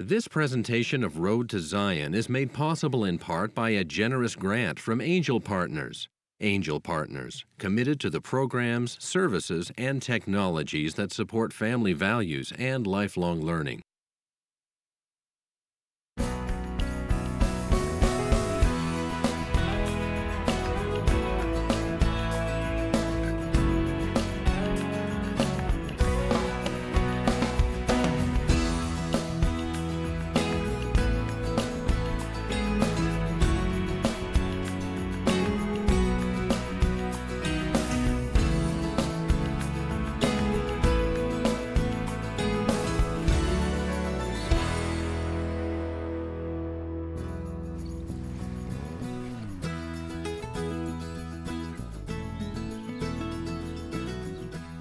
This presentation of Road to Zion is made possible in part by a generous grant from Angel Partners. Angel Partners, committed to the programs, services, and technologies that support family values and lifelong learning.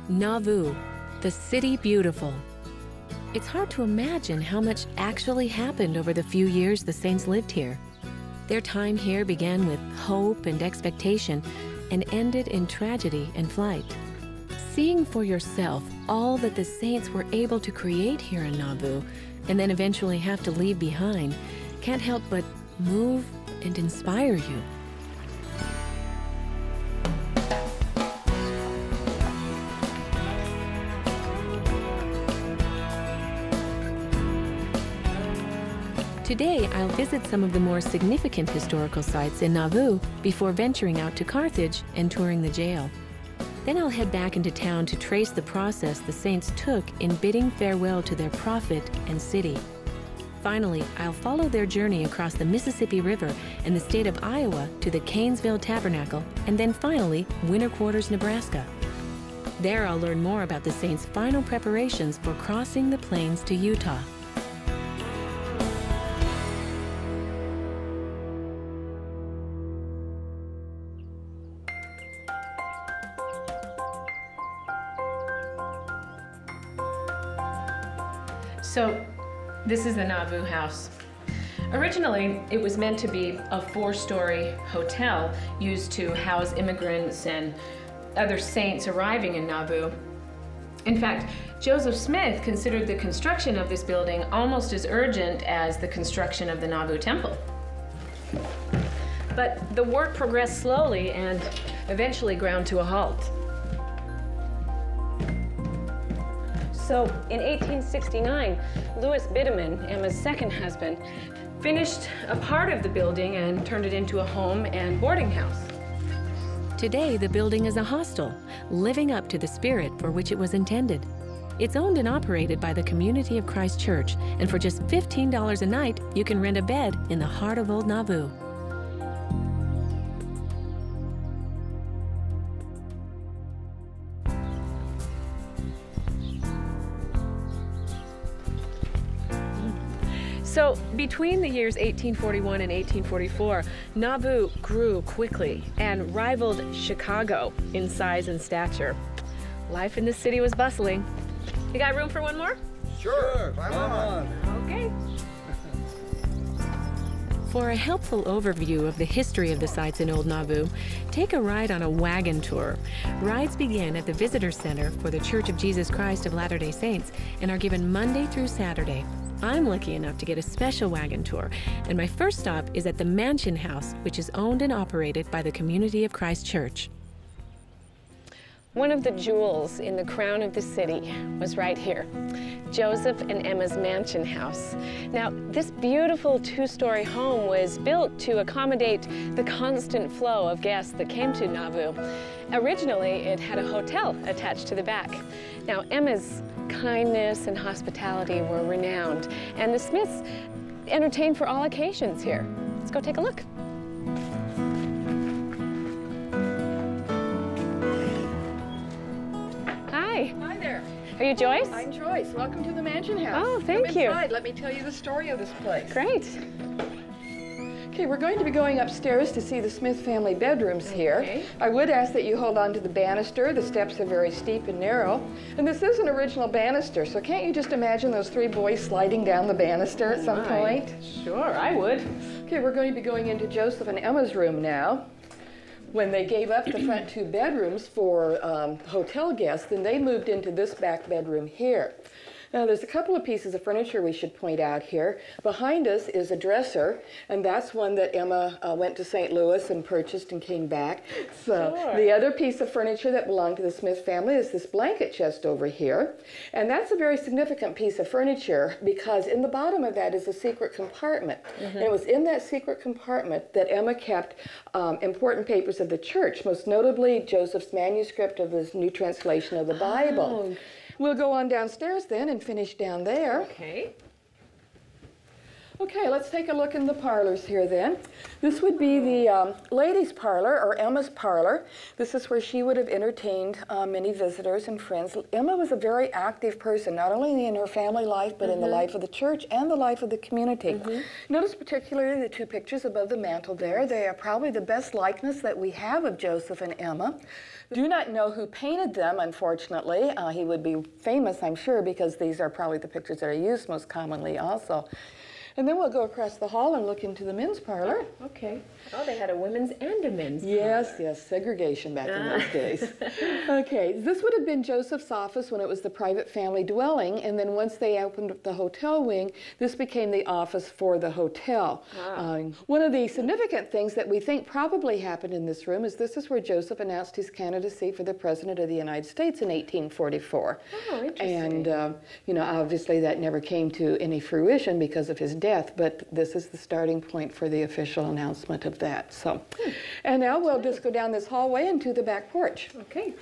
Nauvoo, the city beautiful. It's hard to imagine how much actually happened over the few years the saints lived here. Their time here began with hope and expectation and ended in tragedy and flight. Seeing for yourself all that the saints were able to create here in Nauvoo and then eventually have to leave behind can't help but move and inspire you. Today, I'll visit some of the more significant historical sites in Nauvoo before venturing out to Carthage and touring the jail. Then I'll head back into town to trace the process the saints took in bidding farewell to their prophet and city. Finally, I'll follow their journey across the Mississippi River and the state of Iowa to the Canesville Tabernacle, and then finally, Winter Quarters, Nebraska. There I'll learn more about the saints' final preparations for crossing the plains to Utah. So, this is the Nauvoo house. Originally, it was meant to be a 4-story hotel used to house immigrants and other saints arriving in Nauvoo. In fact, Joseph Smith considered the construction of this building almost as urgent as the construction of the Nauvoo temple. But the work progressed slowly and eventually ground to a halt. So in 1869, Louis Bideman, Emma's second husband, finished a part of the building and turned it into a home and boarding house. Today, the building is a hostel, living up to the spirit for which it was intended. It's owned and operated by the Community of Christ Church, and for just $15 a night, you can rent a bed in the heart of Old Nauvoo. So between the years 1841 and 1844, Nauvoo grew quickly and rivaled Chicago in size and stature. Life in the city was bustling. You got room for one more? Sure, come on. Okay. For a helpful overview of the history of the sites in Old Nauvoo, take a ride on a wagon tour. Rides begin at the Visitor Center for the Church of Jesus Christ of Latter-day Saints and are given Monday through Saturday. I'm lucky enough to get a special wagon tour, and my first stop is at the Mansion House, which is owned and operated by the Community of Christ Church. One of the jewels in the crown of the city was right here, Joseph and Emma's Mansion House. Now, this beautiful 2-story home was built to accommodate the constant flow of guests that came to Nauvoo. Originally, it had a hotel attached to the back. Now, Emma's kindness and hospitality were renowned, and the Smiths entertained for all occasions here. Let's go take a look. Hi. Hi there. Are you Joyce? I'm Joyce. Welcome to the Mansion House. Oh, thank Come you. inside. Let me tell you the story of this place. Great. Okay, we're going to be going upstairs to see the Smith family bedrooms here. Okay. I would ask that you hold on to the banister. The steps are very steep and narrow. And this is an original banister, so can't you just imagine those 3 boys sliding down the banister at some point? Sure, I would. Okay, we're going to be going into Joseph and Emma's room now. When they gave up the front 2 bedrooms for hotel guests, then they moved into this back bedroom here. Now there's a couple of pieces of furniture we should point out here. Behind us is a dresser, and that's one that Emma went to St. Louis and purchased and came back. So the other piece of furniture that belonged to the Smith family is this blanket chest over here. And that's a very significant piece of furniture because in the bottom of that is a secret compartment. And it was in that secret compartment that Emma kept important papers of the church, most notably Joseph's manuscript of his new translation of the Bible. We'll go on downstairs then and finish down there. Okay. Okay, let's take a look in the parlors here then. This would be the ladies' parlor, or Emma's parlor. This is where she would have entertained many visitors and friends. Emma was a very active person, not only in her family life, but in the life of the church and the life of the community. Notice particularly the two pictures above the mantel there. They are probably the best likeness that we have of Joseph and Emma. Do not know who painted them, unfortunately. He would be famous, I'm sure, because these are probably the pictures that are used most commonly also. And then we'll go across the hall and look into the men's parlor. Okay. Oh, they had a women's and a men's Yes, parlor. yes, segregation back in those days. Okay, this would have been Joseph's office when it was the private family dwelling, and then once they opened up the hotel wing, this became the office for the hotel. One of the significant things that we think probably happened in this room is this is where Joseph announced his candidacy for the President of the United States in 1844. Oh, interesting. And, you know, obviously that never came to any fruition because of his death, but this is the starting point for the official announcement of that. So, and now we'll just go down this hallway into the back porch. Okay.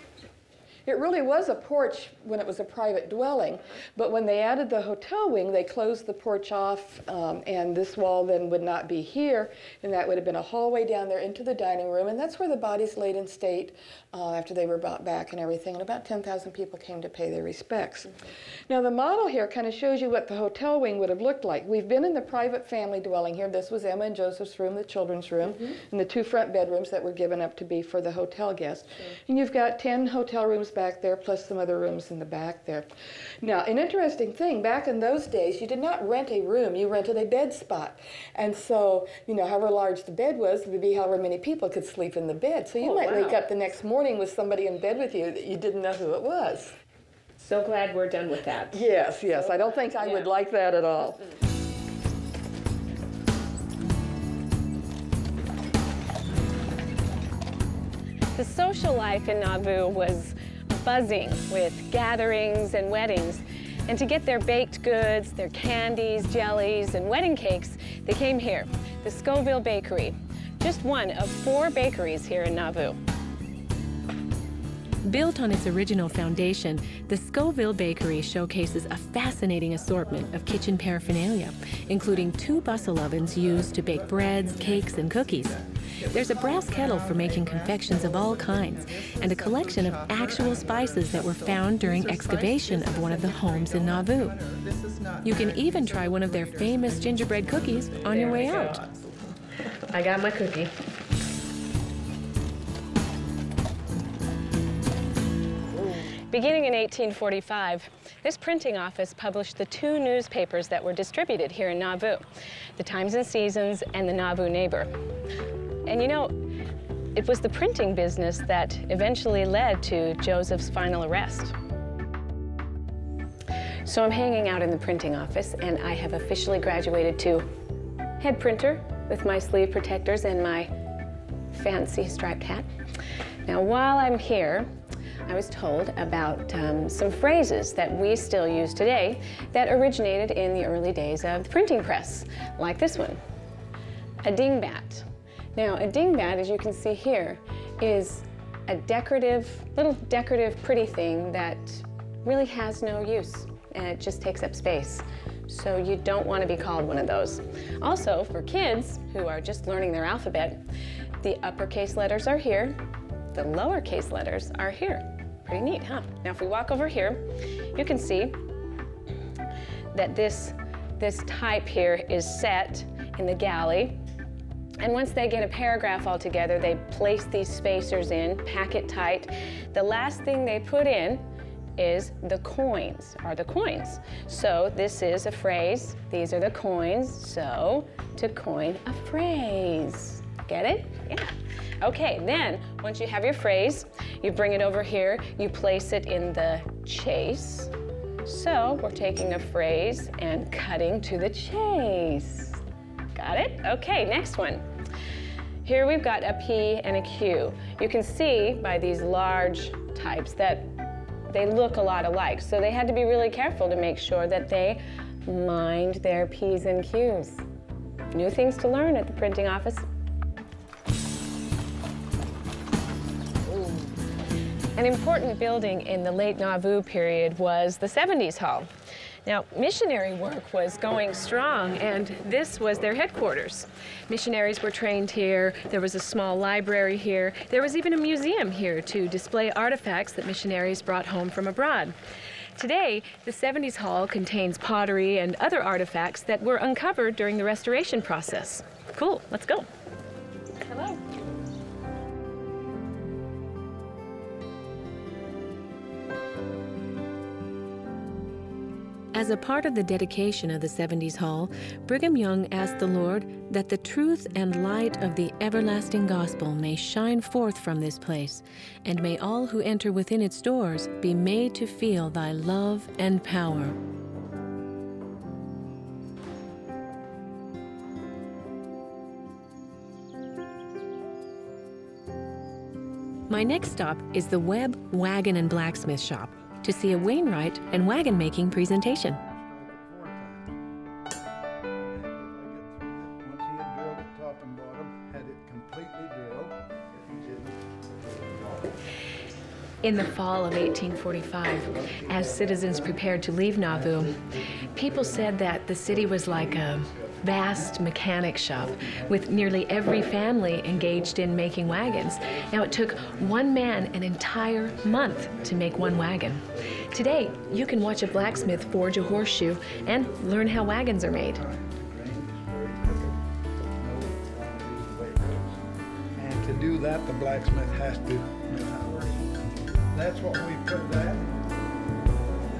It really was a porch when it was a private dwelling, but when they added the hotel wing, they closed the porch off, and this wall then would not be here, and that would have been a hallway down there into the dining room, and that's where the bodies laid in state after they were brought back and everything, and about 10,000 people came to pay their respects. Now the model here kind of shows you what the hotel wing would have looked like. We've been in the private family dwelling here. This was Emma and Joseph's room, the children's room, and the two front bedrooms that were given up to be for the hotel guests. And you've got 10 hotel rooms back there, plus some other rooms in the back there. Now, an interesting thing, back in those days, you did not rent a room, you rented a bed spot. And so, you know, however large the bed was, it would be however many people could sleep in the bed. So you might wake up the next morning with somebody in bed with you that you didn't know who it was. So glad we're done with that. Yes, yes, I don't think I would like that at all. The social life in Nauvoo was buzzing with gatherings and weddings. And to get their baked goods, their candies, jellies, and wedding cakes, they came here, the Scoville Bakery, just one of 4 bakeries here in Nauvoo. Built on its original foundation, the Scoville Bakery showcases a fascinating assortment of kitchen paraphernalia, including 2 bustle ovens used to bake breads, cakes, and cookies. There's a brass kettle for making confections of all kinds, and a collection of actual spices that were found during excavation of one of the homes in Nauvoo. You can even try one of their famous gingerbread cookies on your way out. I got my cookie. Beginning in 1845, this printing office published the 2 newspapers that were distributed here in Nauvoo, the Times and Seasons and the Nauvoo Neighbor. And you know, it was the printing business that eventually led to Joseph's final arrest. So I'm hanging out in the printing office, and I have officially graduated to head printer with my sleeve protectors and my fancy striped hat. Now, while I'm here, I was told about some phrases that we still use today that originated in the early days of the printing press, like this one, a dingbat. Now, a dingbat, as you can see here, is a little decorative, pretty thing that really has no use, and it just takes up space. So you don't want to be called one of those. Also, for kids who are just learning their alphabet, the uppercase letters are here, the lowercase letters are here. Pretty neat, huh? Now, if we walk over here, you can see that this type here is set in the galley. And once they get a paragraph all together, they place these spacers in, pack it tight. The last thing they put in is the coins. So this is a phrase. These are the coins. So to coin a phrase. Get it? Yeah. Okay, then once you have your phrase, you bring it over here, you place it in the chase, So we're taking a phrase and cutting to the chase. Got it? Okay, next one. Here we've got a P and a Q. You can see by these large types that they look a lot alike. So they had to be really careful to make sure that they mind their P's and Q's. New things to learn at the printing office. An important building in the late Nauvoo period was the 70s Hall. Now, missionary work was going strong, and this was their headquarters. Missionaries were trained here. There was a small library here. There was even a museum here to display artifacts that missionaries brought home from abroad. Today, the 70s Hall contains pottery and other artifacts that were uncovered during the restoration process. Cool, let's go. Hello. As a part of the dedication of the 70s Hall, Brigham Young asked the Lord that the truth and light of the everlasting gospel may shine forth from this place, and may all who enter within its doors be made to feel thy love and power. My next stop is the Webb Wagon and Blacksmith Shop to see a Wainwright and wagon making presentation. Once he had drilled it top and bottom, had it completely drilled. In the fall of 1845, as citizens prepared to leave Nauvoo, people said that the city was like a vast mechanic shop with nearly every family engaged in making wagons. Now, it took one man an entire month to make one wagon. Today, you can watch a blacksmith forge a horseshoe and learn how wagons are made. And to do that, the blacksmith has to know how to work. That's what we put that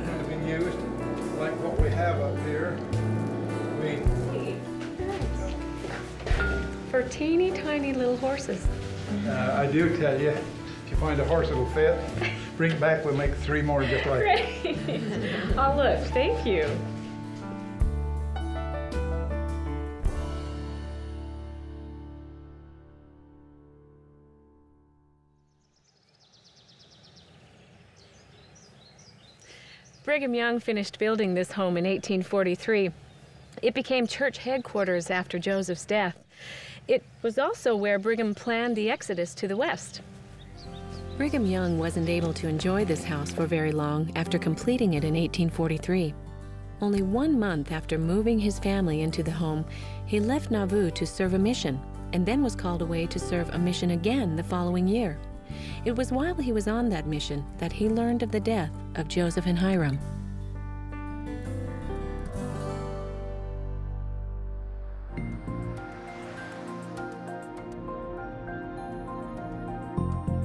to be used, like what we have up here. For teeny tiny little horses. I do tell you, if you find a horse that'll fit, bring it back, we'll make 3 more just like it. Great. Oh, look, thank you. Brigham Young finished building this home in 1843. It became church headquarters after Joseph's death. It was also where Brigham planned the exodus to the west. Brigham Young wasn't able to enjoy this house for very long after completing it in 1843. Only 1 month after moving his family into the home, he left Nauvoo to serve a mission, and then was called away to serve a mission again the following year. It was while he was on that mission that he learned of the death of Joseph and Hiram.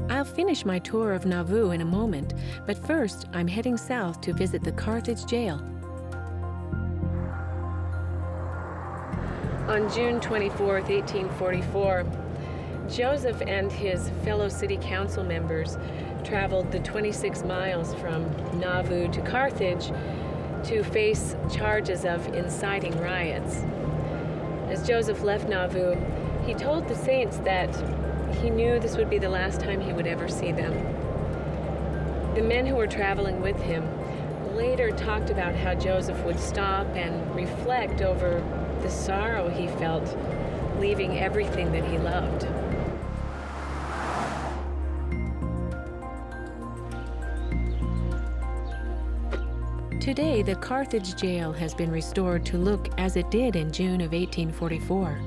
I'll finish my tour of Nauvoo in a moment, but first I'm heading south to visit the Carthage Jail. On June 24th, 1844, Joseph and his fellow city council members traveled the 26 miles from Nauvoo to Carthage to face charges of inciting riots. As Joseph left Nauvoo, he told the saints that he knew this would be the last time he would ever see them. The men who were traveling with him later talked about how Joseph would stop and reflect over the sorrow he felt leaving everything that he loved. Today, the Carthage Jail has been restored to look as it did in June of 1844.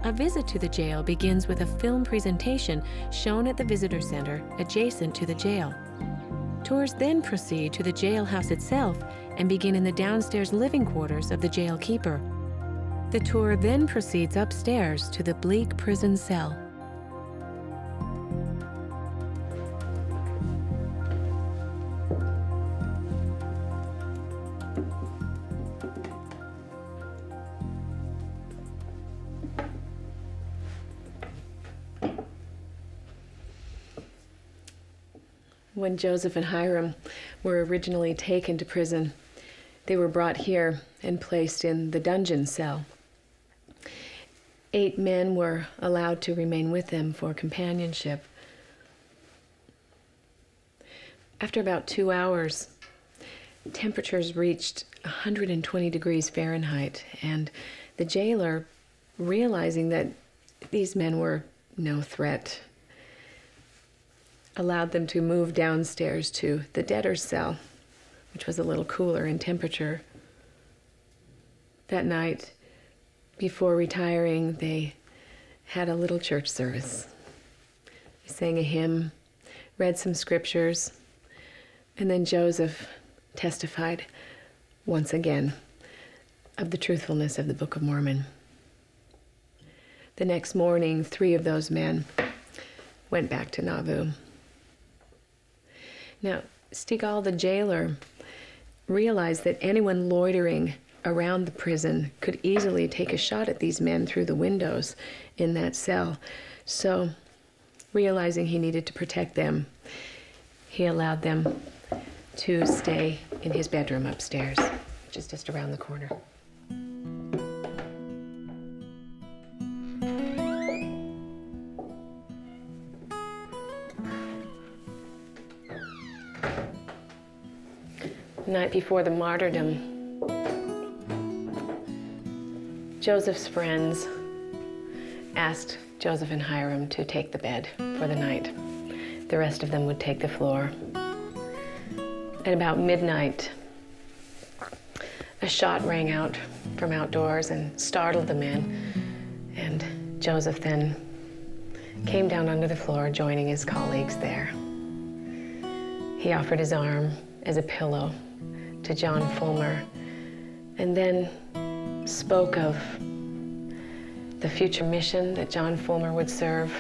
A visit to the jail begins with a film presentation shown at the visitor center adjacent to the jail. Tours then proceed to the jailhouse itself and begin in the downstairs living quarters of the jail keeper. The tour then proceeds upstairs to the bleak prison cell. When Joseph and Hiram were originally taken to prison, they were brought here and placed in the dungeon cell. 8 men were allowed to remain with them for companionship. After about 2 hours, temperatures reached 120 degrees Fahrenheit, and the jailer, realizing that these men were no threat, allowed them to move downstairs to the debtor's cell, which was a little cooler in temperature. That night, before retiring, they had a little church service. They sang a hymn, read some scriptures, and then Joseph testified once again of the truthfulness of the Book of Mormon. The next morning, 3 of those men went back to Nauvoo. Now, Stigall, the jailer, realized that anyone loitering around the prison could easily take a shot at these men through the windows in that cell. So, realizing he needed to protect them, he allowed them to stay in his bedroom upstairs, which is just around the corner. The night before the martyrdom, Joseph's friends asked Joseph and Hiram to take the bed for the night. The rest of them would take the floor. At about midnight, a shot rang out from outdoors and startled the men, and Joseph then came down onto the floor, joining his colleagues there. He offered his arm as a pillow to John Fulmer, and then spoke of the future mission that John Fulmer would serve,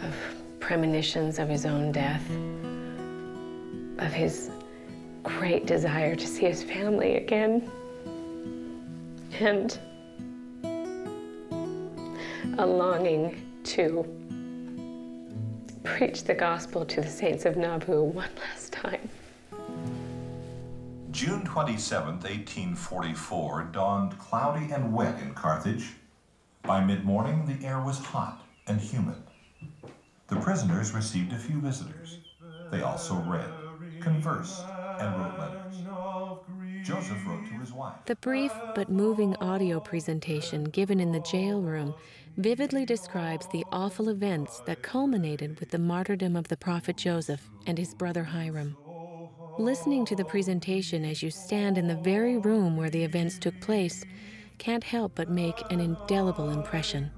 of premonitions of his own death, of his great desire to see his family again, and a longing to preach the gospel to the saints of Nauvoo one last time. June 27, 1844, dawned cloudy and wet in Carthage. By mid-morning, the air was hot and humid. The prisoners received a few visitors. They also read, conversed, and wrote letters. Joseph wrote to his wife. The brief but moving audio presentation given in the jail room vividly describes the awful events that culminated with the martyrdom of the prophet Joseph and his brother Hiram. Listening to the presentation as you stand in the very room where the events took place can't help but make an indelible impression.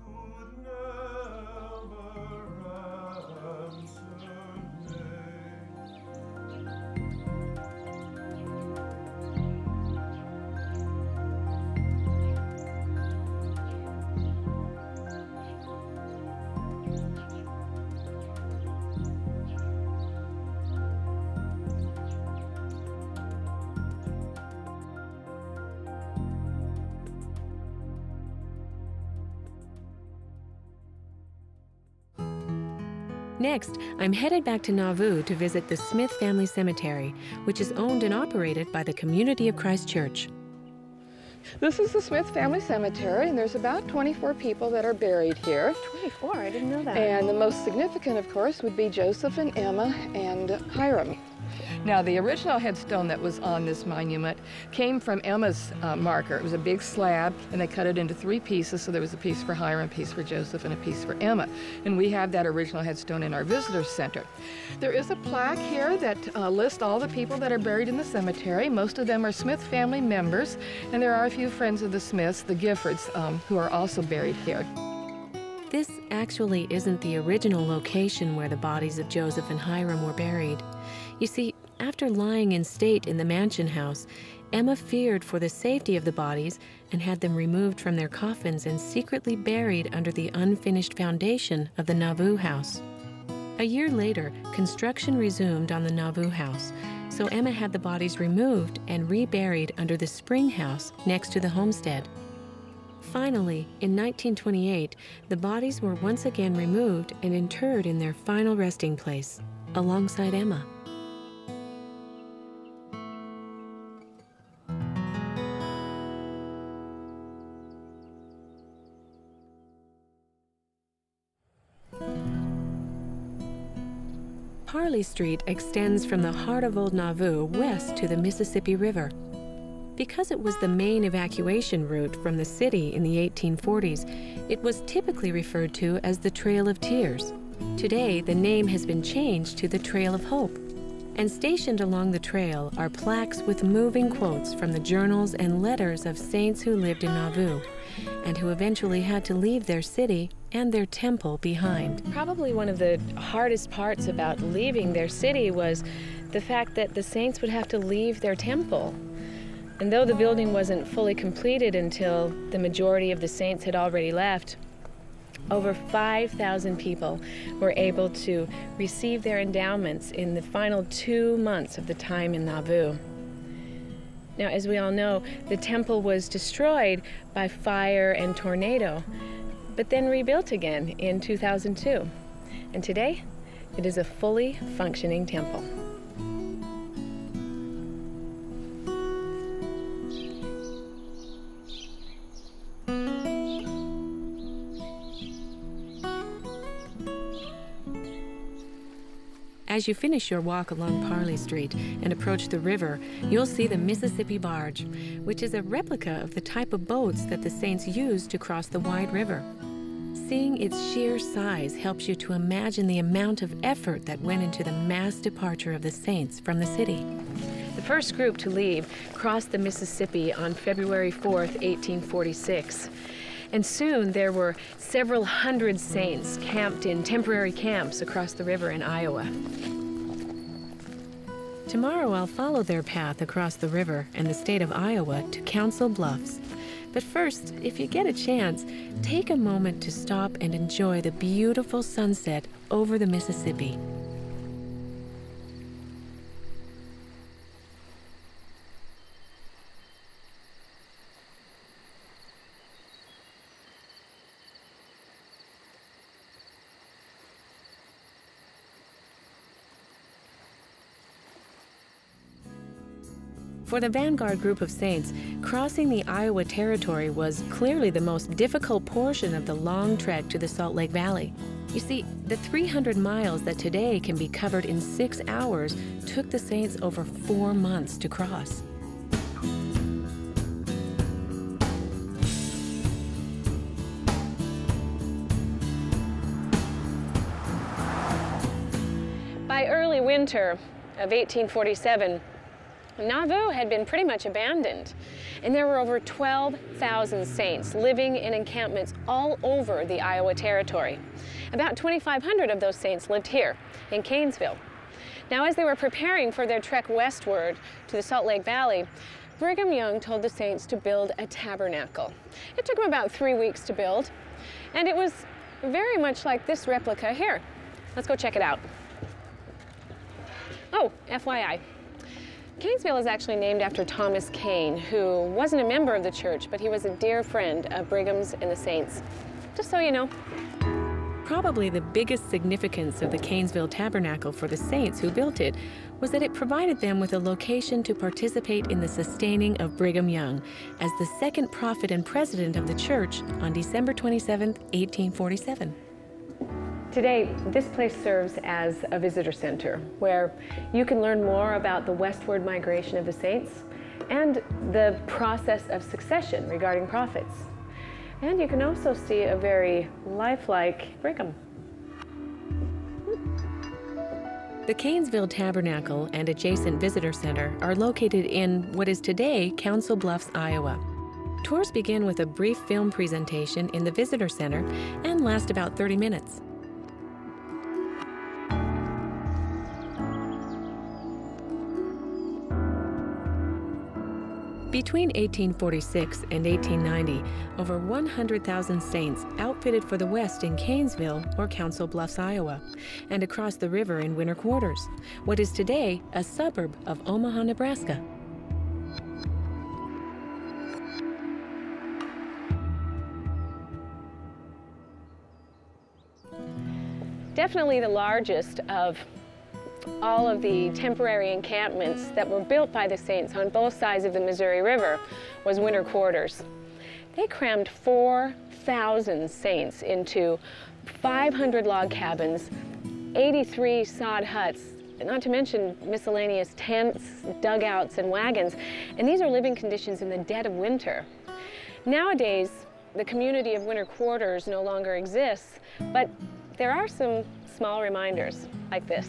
Next, I'm headed back to Nauvoo to visit the Smith Family Cemetery, which is owned and operated by the Community of Christ Church. This is the Smith Family Cemetery, and there's about 24 people that are buried here. 24? I didn't know that. And the most significant, of course, would be Joseph and Emma and Hiram. Now, the original headstone that was on this monument came from Emma's marker. It was a big slab, and they cut it into 3 pieces, so there was a piece for Hiram, a piece for Joseph, and a piece for Emma. And we have that original headstone in our visitor center. There is a plaque here that lists all the people that are buried in the cemetery. Most of them are Smith family members, and there are a few friends of the Smiths, the Giffords, who are also buried here. This actually isn't the original location where the bodies of Joseph and Hiram were buried. You see, after lying in state in the mansion house, Emma feared for the safety of the bodies and had them removed from their coffins and secretly buried under the unfinished foundation of the Nauvoo house. A year later, construction resumed on the Nauvoo house, so Emma had the bodies removed and reburied under the spring house next to the homestead. Finally, in 1928, the bodies were once again removed and interred in their final resting place, alongside Emma. Parley Street extends from the heart of Old Nauvoo west to the Mississippi River. Because it was the main evacuation route from the city in the 1840s, it was typically referred to as the Trail of Tears. Today, the name has been changed to the Trail of Hope. And stationed along the trail are plaques with moving quotes from the journals and letters of saints who lived in Nauvoo, and who eventually had to leave their city and their temple behind. Probably one of the hardest parts about leaving their city was the fact that the saints would have to leave their temple. And though the building wasn't fully completed until the majority of the saints had already left, over 5,000 people were able to receive their endowments in the final 2 months of the time in Nauvoo. Now, as we all know, the temple was destroyed by fire and tornado, but then rebuilt again in 2002. And today, it is a fully functioning temple. As you finish your walk along Parley Street and approach the river, you'll see the Mississippi Barge, which is a replica of the type of boats that the saints used to cross the wide river. Seeing its sheer size helps you to imagine the amount of effort that went into the mass departure of the saints from the city. The first group to leave crossed the Mississippi on February 4th, 1846. And soon there were several hundred saints camped in temporary camps across the river in Iowa. Tomorrow I'll follow their path across the river and the state of Iowa to Council Bluffs. But first, if you get a chance, take a moment to stop and enjoy the beautiful sunset over the Mississippi. For the vanguard group of saints, crossing the Iowa Territory was clearly the most difficult portion of the long trek to the Salt Lake Valley. You see, the 300 miles that today can be covered in 6 hours took the saints over 4 months to cross. By early winter of 1847, Nauvoo had been pretty much abandoned, and there were over 12,000 saints living in encampments all over the Iowa Territory. About 2,500 of those saints lived here in Canesville. Now, as they were preparing for their trek westward to the Salt Lake Valley, Brigham Young told the saints to build a tabernacle. It took them about 3 weeks to build, and it was very much like this replica here. Let's go check it out. Oh, FYI. Canesville is actually named after Thomas Kane, who wasn't a member of the church, but he was a dear friend of Brigham's and the saints. Just so you know. Probably the biggest significance of the Canesville Tabernacle for the saints who built it was that it provided them with a location to participate in the sustaining of Brigham Young as the second prophet and president of the church on December 27, 1847. Today, this place serves as a visitor center where you can learn more about the westward migration of the saints and the process of succession regarding prophets. And you can also see a very lifelike Brigham. The Canesville Tabernacle and adjacent visitor center are located in what is today Council Bluffs, Iowa. Tours begin with a brief film presentation in the visitor center and last about 30 minutes. Between 1846 and 1890, over 100,000 saints outfitted for the West in Canesville or Council Bluffs, Iowa, and across the river in winter quarters, what is today a suburb of Omaha, Nebraska. Definitely the largest of all of the temporary encampments that were built by the Saints on both sides of the Missouri River was winter quarters. They crammed 4,000 Saints into 500 log cabins, 83 sod huts, not to mention miscellaneous tents, dugouts, and wagons. And these are living conditions in the dead of winter. Nowadays, the community of winter quarters no longer exists, but there are some small reminders like this.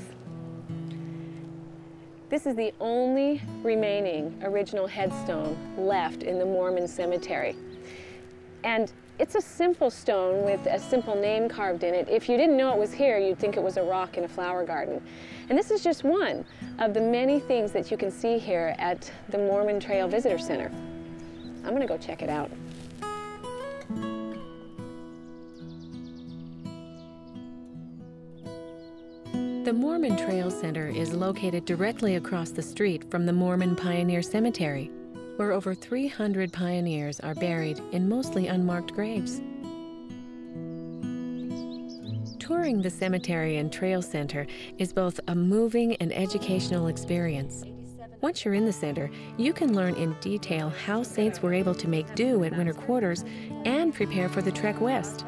This is the only remaining original headstone left in the Mormon cemetery. And it's a simple stone with a simple name carved in it. If you didn't know it was here, you'd think it was a rock in a flower garden. And this is just one of the many things that you can see here at the Mormon Trail Visitor Center. I'm gonna go check it out. The Mormon Trail Center is located directly across the street from the Mormon Pioneer Cemetery, where over 300 pioneers are buried in mostly unmarked graves. Touring the cemetery and trail center is both a moving and educational experience. Once you're in the center, you can learn in detail how saints were able to make do at winter quarters and prepare for the trek west.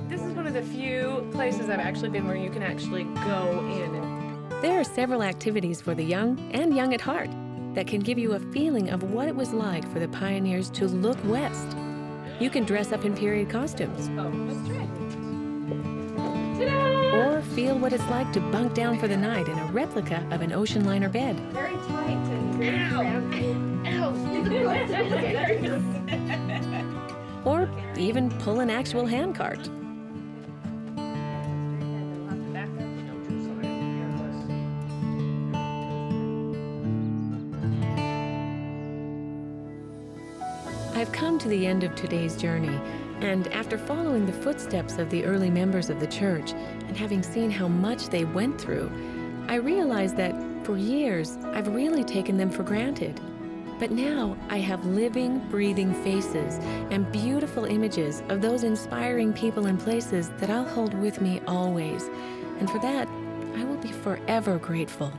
This is one of the few places I've actually been where you can actually go in. There are several activities for the young and young at heart that can give you a feeling of what it was like for the pioneers to look west. You can dress up in period costumes. Oh, let's try. Or feel what it's like to bunk down for the night in a replica of an ocean liner bed. Very tight and very cramped. Or even pull an actual handcart. I've come to the end of today's journey, and after following the footsteps of the early members of the church and having seen how much they went through, I realized that for years I've really taken them for granted. But now I have living, breathing faces and beautiful images of those inspiring people and places that I'll hold with me always. And for that, I will be forever grateful.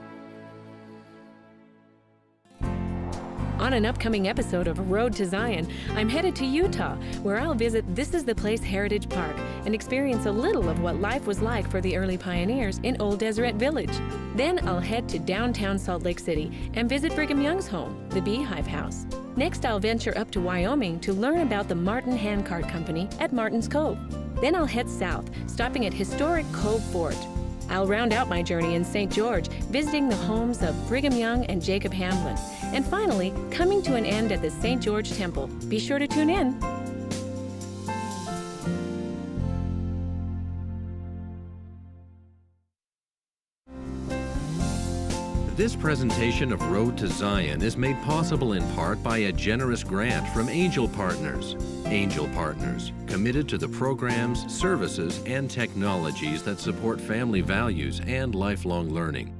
On an upcoming episode of Road to Zion, I'm headed to Utah, where I'll visit This Is the Place Heritage Park and experience a little of what life was like for the early pioneers in Old Deseret Village. Then I'll head to downtown Salt Lake City and visit Brigham Young's home, the Beehive House. Next, I'll venture up to Wyoming to learn about the Martin Handcart Company at Martin's Cove. Then I'll head south, stopping at historic Cove Fort. I'll round out my journey in St. George, visiting the homes of Brigham Young and Jacob Hamblin, and finally, coming to an end at the St. George Temple. Be sure to tune in. This presentation of Road to Zion is made possible in part by a generous grant from Angel Partners. Angel Partners, committed to the programs, services, and technologies that support family values and lifelong learning.